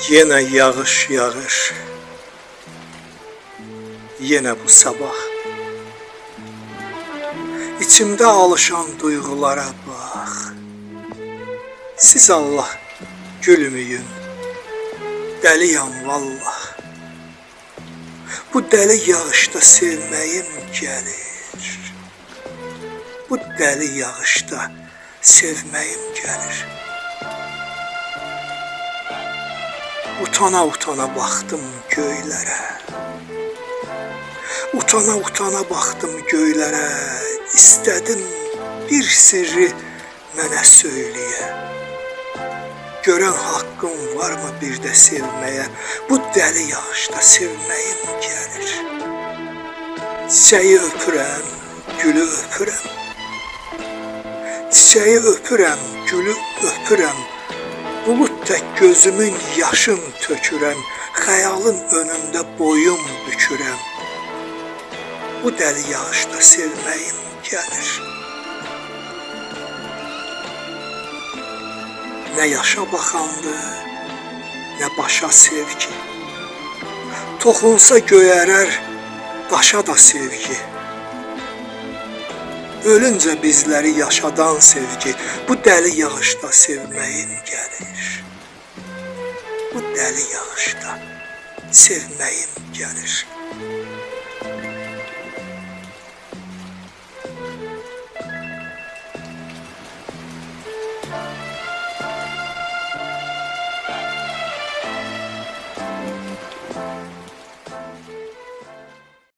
Yine yağış yağır, yine bu sabah. İçimde alışan duygulara bak. Siz Allah gülmüyün, dəliyəm vallah. Bu dəli yağışda sevməyim gəlir. Bu dəli yağışda sevməyim gəlir. Utana utana baxdım göylərə. Utana utana baxdım göylərə. İstədim bir sirri mənə söyləyə. Görən haqqım varmı bir də sevməyə? Bu dəli yağışda sevməyim gəlir. Çiçəyi öpürəm, gülü öpürəm. Çiçeği öpürəm, gülü öpürəm. Bulut tək gözümün yaşın tökürəm. Xəyalın önündə boyun bükürəm. Bu dəli yağışda sevməyim gəlir. Nə yaşa baxandır, nə başa sevgi. Toxunsa göyərər, daşa da sevgi. Ölüncə bizləri yaşadan sevgi. Bu dəli yağışda sevməyim gəlir. Bu dəli yağışda sevməyim gəlir.